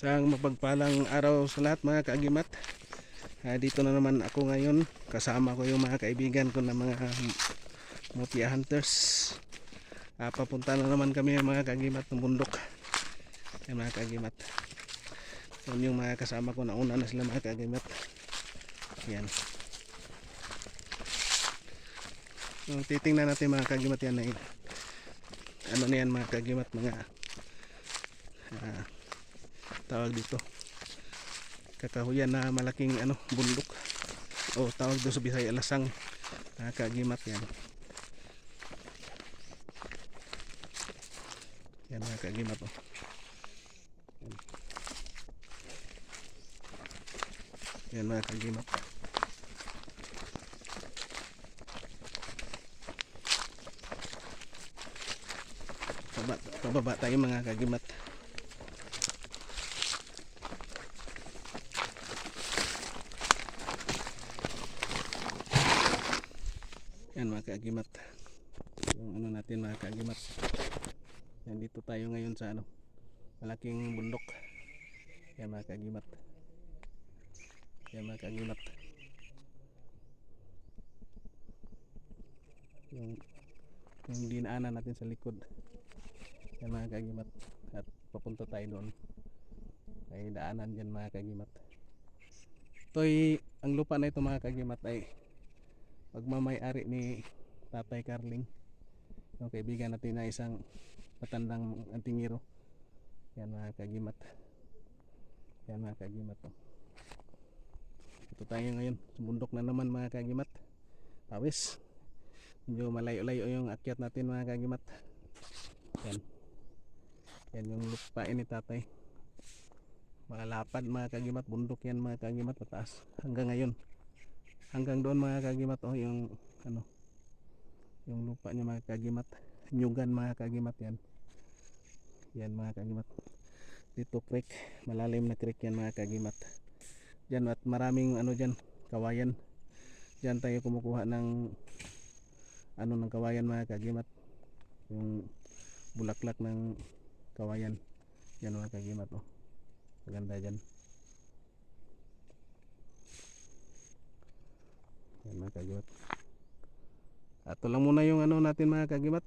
Isang mapagpalang araw sa lahat mga kaagimat. Dito na naman ako ngayon. Kasama ko yung mga kaibigan ko na mga mutya hunters. Papunta na naman kami mga kaagimat ng bundok. Mga kaagimat. Yan yung mga kasama ko, nauna na sila mga kaagimat. Yan. So, titingnan natin mga kaagimat yan na ano na yan mga kaagimat, mga tawag dito kakahuyan na malaking bundok, o tawag doon sa Bisaya lasang, kaagimat yan. Yan mga kaagimat oh. Yan mga kaagimat. Pababa tayo mga kaagimat. Yan mga kaagimat, yung natin mga kaagimat. Yan, dito tayo ngayon sa malaking bundok. Yan mga kaagimat. Yan mga kaagimat. Yung dinaanan natin sa likod. Yan mga kaagimat. At papunta tayo doon. Ay daanan dyan mga kaagimat. Ang lupa na ito mga kaagimat ay pagmamay-ari ni Tatay Carling, yung kaibigan natin na isang matandang antingero. Yan mga kaagimat. Yan mga kaagimat oh. Ito tayo ngayon sa bundok na naman mga kaagimat. Pawis, medyo malayo-layo yung akyat natin mga kaagimat. Yan. Yan yung lupa ni Tatay. Malapad mga kaagimat, bundok yan mga kaagimat, pataas hanggang ngayon. Hanggang doon mga kaagimat oh, yung yung lupa niya mga kaagimat. Nyugan mga kaagimat yan. Yan mga kaagimat. Dito creek, malalim na creek yan mga kaagimat. Diyan at maraming diyan, kawayan. Diyan tayo kumukuha ng ng kawayan mga kaagimat. Yung bulaklak ng kawayan. Yan mga kaagimat oh. Maganda diyan. Yan mga kaagimat. Ito lang muna yung natin mga kaagimat.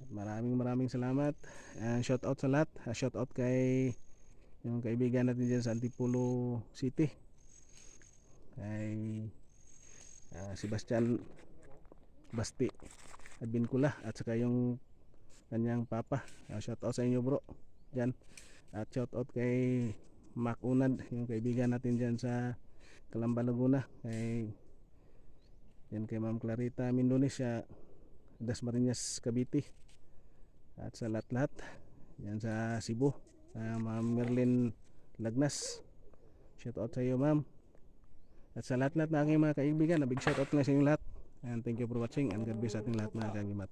Maraming salamat. Shout out sa lahat. Shout out kay yung kaibigan natin dyan sa Antipolo City, kay Sebastian Basti Advincula, at saka yung kanyang papa. Shout out sa inyo bro dyan. At shout out kay Mac Unad, yung kaibigan natin dyan sa Calamba, Laguna, kay Ma'am Clarita Mindonesia, Dasmariñas, Cavite, at sa lahat-lahat yan sa Cebu, Ma'am Merlin Lagnas, shout out sa iyo ma'am, at sa lahat-lahat na aking mga kaibigan, big shout out na sa inyo lahat, and thank you for watching, and God bless sa ating lahat mga kaagimat.